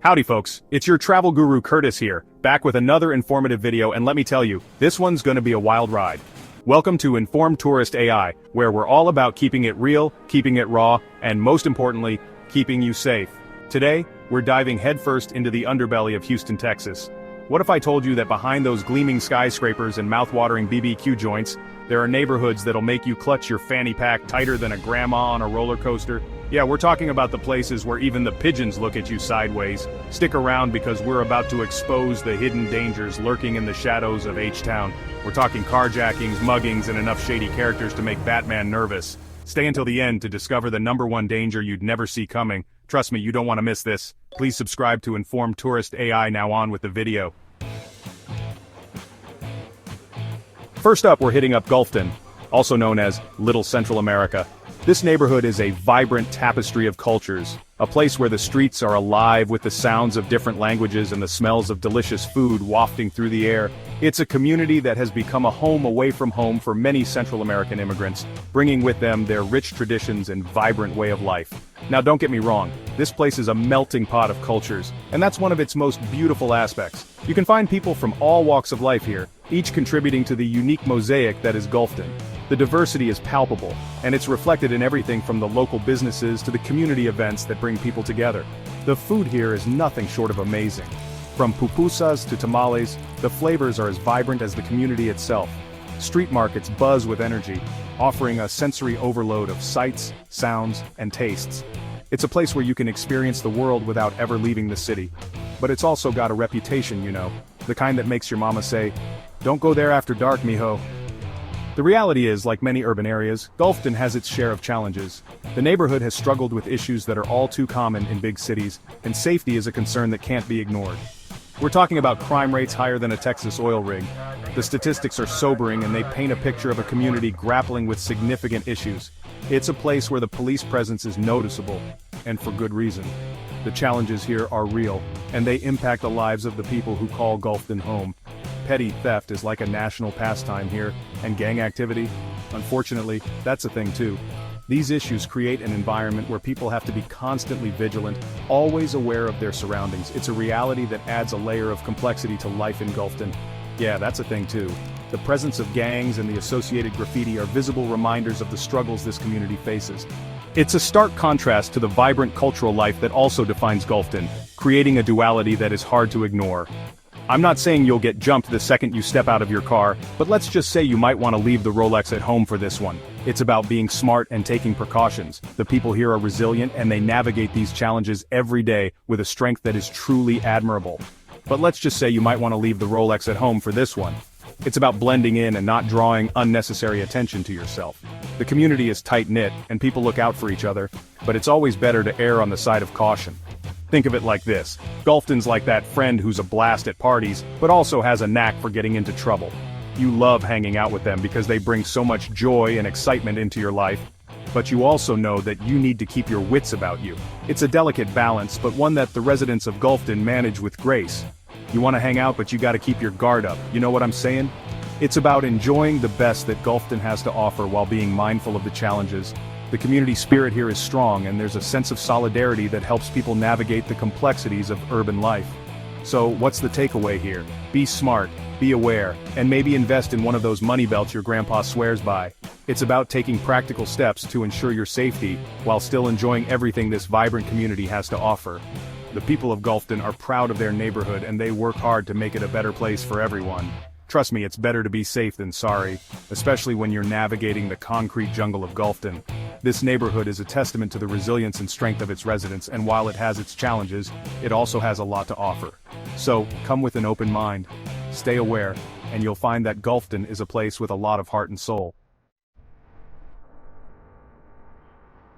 Howdy folks, it's your travel guru Curtis here, back with another informative video, and let me tell you, this one's gonna be a wild ride. Welcome to InformedTouristA.I, where we're all about keeping it real, keeping it raw, and most importantly, keeping you safe. Today, we're diving headfirst into the underbelly of Houston, Texas. What if I told you that behind those gleaming skyscrapers and mouth-watering BBQ joints, there are neighborhoods that'll make you clutch your fanny pack tighter than a grandma on a roller coaster? Yeah, we're talking about the places where even the pigeons look at you sideways. Stick around because we're about to expose the hidden dangers lurking in the shadows of H-Town. We're talking carjackings, muggings, and enough shady characters to make Batman nervous. Stay until the end to discover the #1 danger you'd never see coming. Trust me, you don't want to miss this. Please subscribe to InformedTouristA.I. Now on with the video. First up, we're hitting up Gulfton, also known as Little Central America. This neighborhood is a vibrant tapestry of cultures, a place where the streets are alive with the sounds of different languages and the smells of delicious food wafting through the air. It's a community that has become a home away from home for many Central American immigrants, bringing with them their rich traditions and vibrant way of life. Now don't get me wrong, this place is a melting pot of cultures, and that's one of its most beautiful aspects. You can find people from all walks of life here, each contributing to the unique mosaic that is Gulfton. The diversity is palpable, and it's reflected in everything from the local businesses to the community events that bring people together. The food here is nothing short of amazing. From pupusas to tamales, the flavors are as vibrant as the community itself. Street markets buzz with energy, offering a sensory overload of sights, sounds, and tastes. It's a place where you can experience the world without ever leaving the city. But it's also got a reputation, you know, the kind that makes your mama say, "Don't go there after dark, mijo." The reality is, like many urban areas, Gulfton has its share of challenges. The neighborhood has struggled with issues that are all too common in big cities, and safety is a concern that can't be ignored. We're talking about crime rates higher than a Texas oil rig. The statistics are sobering and they paint a picture of a community grappling with significant issues. It's a place where the police presence is noticeable, and for good reason. The challenges here are real, and they impact the lives of the people who call Gulfton home. Petty theft is like a national pastime here, and gang activity, unfortunately, that's a thing too. These issues create an environment where people have to be constantly vigilant, always aware of their surroundings. It's a reality that adds a layer of complexity to life in Gulfton. Yeah, that's a thing too. The presence of gangs and the associated graffiti are visible reminders of the struggles this community faces. It's a stark contrast to the vibrant cultural life that also defines Gulfton, creating a duality that is hard to ignore. I'm not saying you'll get jumped the second you step out of your car, but let's just say you might want to leave the Rolex at home for this one. It's about being smart and taking precautions. The people here are resilient and they navigate these challenges every day with a strength that is truly admirable. But let's just say you might want to leave the Rolex at home for this one. It's about blending in and not drawing unnecessary attention to yourself. The community is tight-knit and people look out for each other, but it's always better to err on the side of caution. Think of it like this. Gulfton's like that friend who's a blast at parties, but also has a knack for getting into trouble. You love hanging out with them because they bring so much joy and excitement into your life, but you also know that you need to keep your wits about you. It's a delicate balance, but one that the residents of Gulfton manage with grace. You want to hang out, but you gotta keep your guard up, you know what I'm saying? It's about enjoying the best that Gulfton has to offer while being mindful of the challenges. The community spirit here is strong and there's a sense of solidarity that helps people navigate the complexities of urban life. So, what's the takeaway here? Be smart, be aware, and maybe invest in one of those money belts your grandpa swears by. It's about taking practical steps to ensure your safety, while still enjoying everything this vibrant community has to offer. The people of Gulfton are proud of their neighborhood and they work hard to make it a better place for everyone. Trust me, it's better to be safe than sorry, especially when you're navigating the concrete jungle of Gulfton. This neighborhood is a testament to the resilience and strength of its residents, and while it has its challenges, it also has a lot to offer. So, come with an open mind, stay aware, and you'll find that Gulfton is a place with a lot of heart and soul.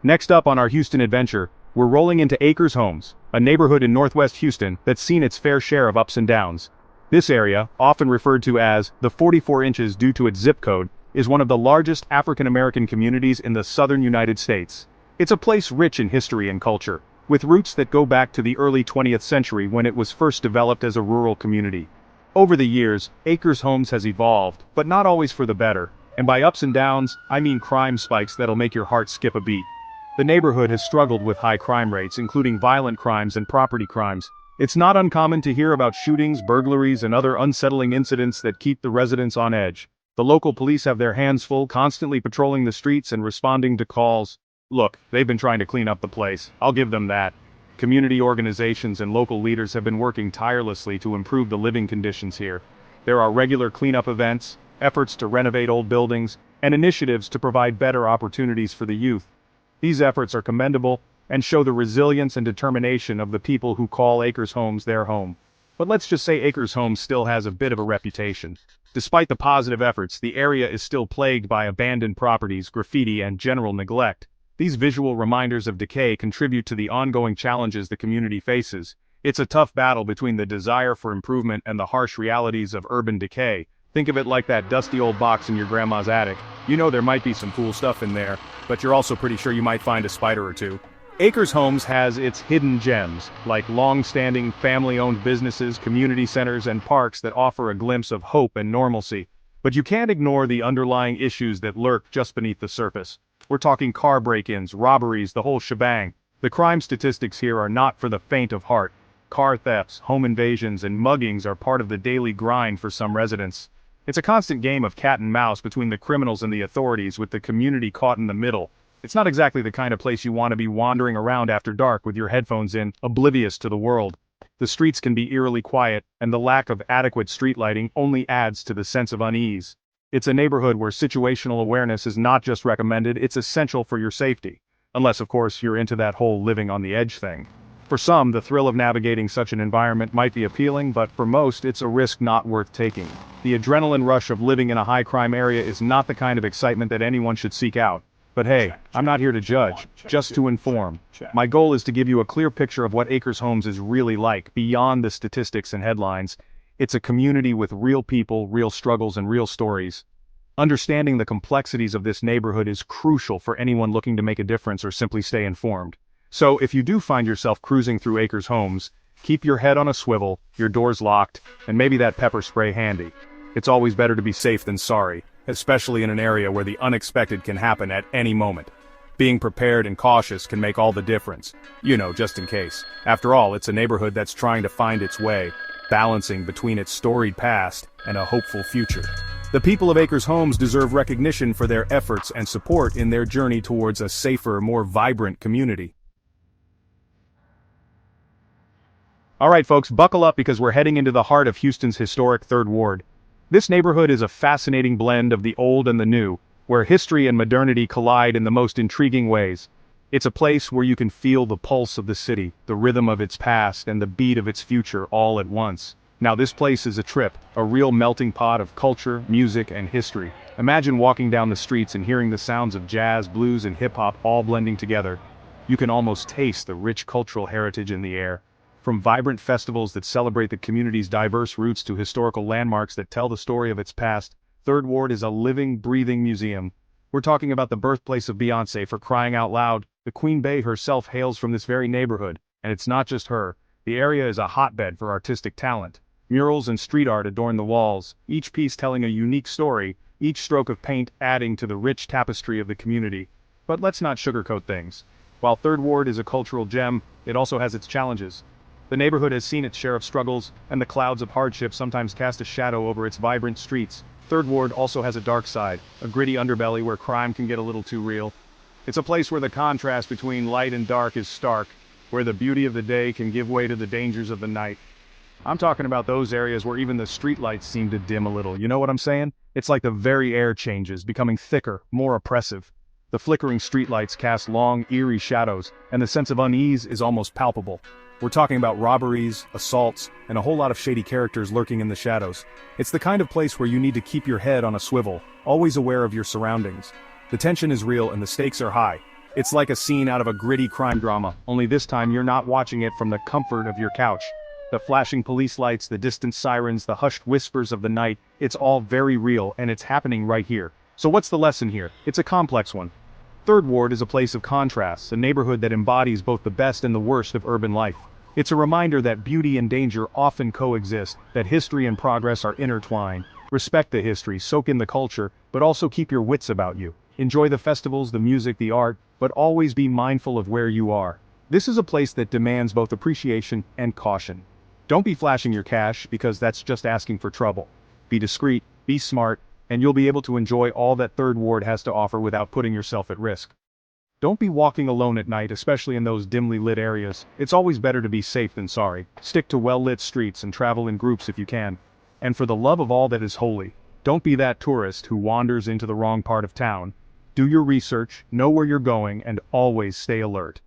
Next up on our Houston adventure, we're rolling into Acres Homes, a neighborhood in Northwest Houston that's seen its fair share of ups and downs. This area, often referred to as the 44 inches due to its zip code, is one of the largest African American communities in the southern United States. It's a place rich in history and culture, with roots that go back to the early 20th century when it was first developed as a rural community. Over the years, Acres Homes has evolved, but not always for the better, and by ups and downs, I mean crime spikes that'll make your heart skip a beat. The neighborhood has struggled with high crime rates, including violent crimes and property crimes. It's not uncommon to hear about shootings, burglaries, and other unsettling incidents that keep the residents on edge. The local police have their hands full, constantly patrolling the streets and responding to calls. Look, they've been trying to clean up the place. I'll give them that. Community organizations and local leaders have been working tirelessly to improve the living conditions here. There are regular cleanup events, efforts to renovate old buildings, and initiatives to provide better opportunities for the youth. These efforts are commendable and show the resilience and determination of the people who call Acres Homes their home. But let's just say Acres Homes still has a bit of a reputation. Despite the positive efforts, the area is still plagued by abandoned properties, graffiti, and general neglect. These visual reminders of decay contribute to the ongoing challenges the community faces. It's a tough battle between the desire for improvement and the harsh realities of urban decay. Think of it like that dusty old box in your grandma's attic. You know there might be some cool stuff in there, but you're also pretty sure you might find a spider or two. Acres Homes has its hidden gems, like long-standing family-owned businesses, community centers, and parks that offer a glimpse of hope and normalcy. But you can't ignore the underlying issues that lurk just beneath the surface. We're talking car break-ins, robberies, the whole shebang. The crime statistics here are not for the faint of heart. Car thefts, home invasions, and muggings are part of the daily grind for some residents. It's a constant game of cat and mouse between the criminals and the authorities, with the community caught in the middle. It's not exactly the kind of place you want to be wandering around after dark with your headphones in, oblivious to the world. The streets can be eerily quiet, and the lack of adequate street lighting only adds to the sense of unease. It's a neighborhood where situational awareness is not just recommended, it's essential for your safety. Unless, of course, you're into that whole living on the edge thing. For some, the thrill of navigating such an environment might be appealing, but for most, it's a risk not worth taking. The adrenaline rush of living in a high-crime area is not the kind of excitement that anyone should seek out. But hey, I'm not here to judge, just to inform. My goal is to give you a clear picture of what Acres Homes is really like, beyond the statistics and headlines. It's a community with real people, real struggles, and real stories. Understanding the complexities of this neighborhood is crucial for anyone looking to make a difference or simply stay informed. So if you do find yourself cruising through Acres Homes, keep your head on a swivel, your doors locked, and maybe that pepper spray handy. It's always better to be safe than sorry, especially in an area where the unexpected can happen at any moment. Being prepared and cautious can make all the difference, just in case. After all, it's a neighborhood that's trying to find its way, balancing between its storied past and a hopeful future. The people of Acres Homes deserve recognition for their efforts and support in their journey towards a safer, more vibrant community. Alright folks, buckle up because we're heading into the heart of Houston's historic Third Ward. This neighborhood is a fascinating blend of the old and the new, where history and modernity collide in the most intriguing ways. It's a place where you can feel the pulse of the city, the rhythm of its past, and the beat of its future all at once. Now this place is a trip, a real melting pot of culture, music, and history. Imagine walking down the streets and hearing the sounds of jazz, blues, and hip-hop all blending together. You can almost taste the rich cultural heritage in the air. From vibrant festivals that celebrate the community's diverse roots to historical landmarks that tell the story of its past, Third Ward is a living, breathing museum. We're talking about the birthplace of Beyoncé, for crying out loud. The Queen Bey herself hails from this very neighborhood, and it's not just her. The area is a hotbed for artistic talent. Murals and street art adorn the walls, each piece telling a unique story, each stroke of paint adding to the rich tapestry of the community. But let's not sugarcoat things. While Third Ward is a cultural gem, it also has its challenges. The neighborhood has seen its share of struggles, and the clouds of hardship sometimes cast a shadow over its vibrant streets. Third Ward also has a dark side, a gritty underbelly where crime can get a little too real. It's a place where the contrast between light and dark is stark, where the beauty of the day can give way to the dangers of the night. I'm talking about those areas where even the streetlights seem to dim a little, you know what I'm saying? It's like the very air changes, becoming thicker, more oppressive. The flickering streetlights cast long, eerie shadows, and the sense of unease is almost palpable. We're talking about robberies, assaults, and a whole lot of shady characters lurking in the shadows. It's the kind of place where you need to keep your head on a swivel, always aware of your surroundings. The tension is real and the stakes are high. It's like a scene out of a gritty crime drama, only this time you're not watching it from the comfort of your couch. The flashing police lights, the distant sirens, the hushed whispers of the night, it's all very real and it's happening right here. So what's the lesson here? It's a complex one. Third Ward is a place of contrasts, a neighborhood that embodies both the best and the worst of urban life. It's a reminder that beauty and danger often coexist, that history and progress are intertwined. Respect the history, soak in the culture, but also keep your wits about you. Enjoy the festivals, the music, the art, but always be mindful of where you are. This is a place that demands both appreciation and caution. Don't be flashing your cash because that's just asking for trouble. Be discreet, be smart, and you'll be able to enjoy all that Third Ward has to offer without putting yourself at risk. Don't be walking alone at night, especially in those dimly lit areas. It's always better to be safe than sorry. Stick to well-lit streets and travel in groups if you can. And for the love of all that is holy, don't be that tourist who wanders into the wrong part of town. Do your research, know where you're going, and always stay alert.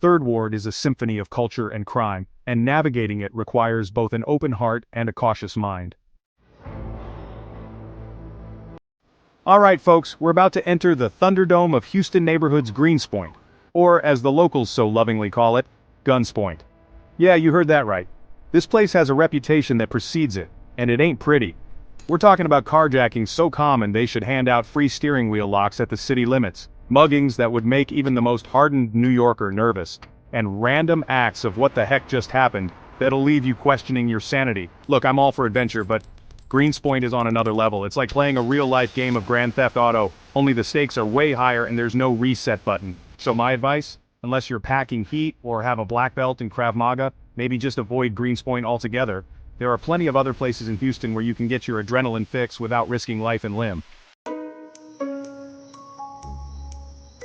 Third Ward is a symphony of culture and crime, and navigating it requires both an open heart and a cautious mind. Alright folks, we're about to enter the Thunderdome of Houston neighborhood's Greenspoint, or as the locals so lovingly call it, Gunspoint. Yeah, you heard that right. This place has a reputation that precedes it, and it ain't pretty. We're talking about carjacking so common they should hand out free steering wheel locks at the city limits, muggings that would make even the most hardened New Yorker nervous, and random acts of what the heck just happened that'll leave you questioning your sanity. Look, I'm all for adventure, but Greenspoint is on another level. It's like playing a real-life game of Grand Theft Auto, only the stakes are way higher and there's no reset button. So my advice, unless you're packing heat or have a black belt in Krav Maga, maybe just avoid Greenspoint altogether. There are plenty of other places in Houston where you can get your adrenaline fix without risking life and limb.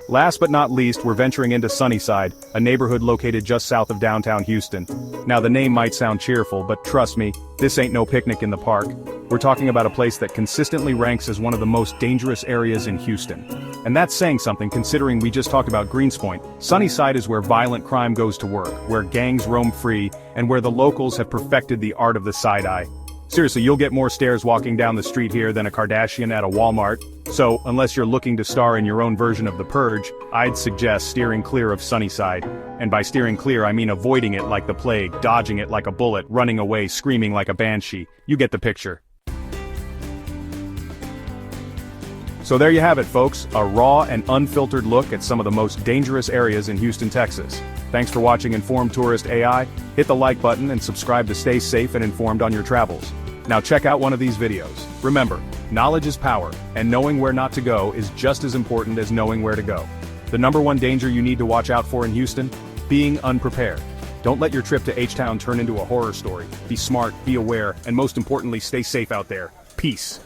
Last but not least, we're venturing into Sunnyside, a neighborhood located just south of downtown Houston. Now the name might sound cheerful, but trust me, this ain't no picnic in the park. We're talking about a place that consistently ranks as one of the most dangerous areas in Houston. And that's saying something considering we just talked about Greenspoint. Sunnyside is where violent crime goes to work, where gangs roam free, and where the locals have perfected the art of the side-eye. Seriously, you'll get more stares walking down the street here than a Kardashian at a Walmart. So, unless you're looking to star in your own version of The Purge, I'd suggest steering clear of Sunnyside. And by steering clear I mean avoiding it like the plague, dodging it like a bullet, running away screaming like a banshee. You get the picture. So there you have it folks, a raw and unfiltered look at some of the most dangerous areas in Houston, Texas. Thanks for watching InformedTouristA.I. Hit the like button and subscribe to stay safe and informed on your travels. Now check out one of these videos. Remember, knowledge is power, and knowing where not to go is just as important as knowing where to go. The #1 danger you need to watch out for in Houston? Being unprepared. Don't let your trip to H-Town turn into a horror story. Be smart, be aware, and most importantly stay safe out there. Peace.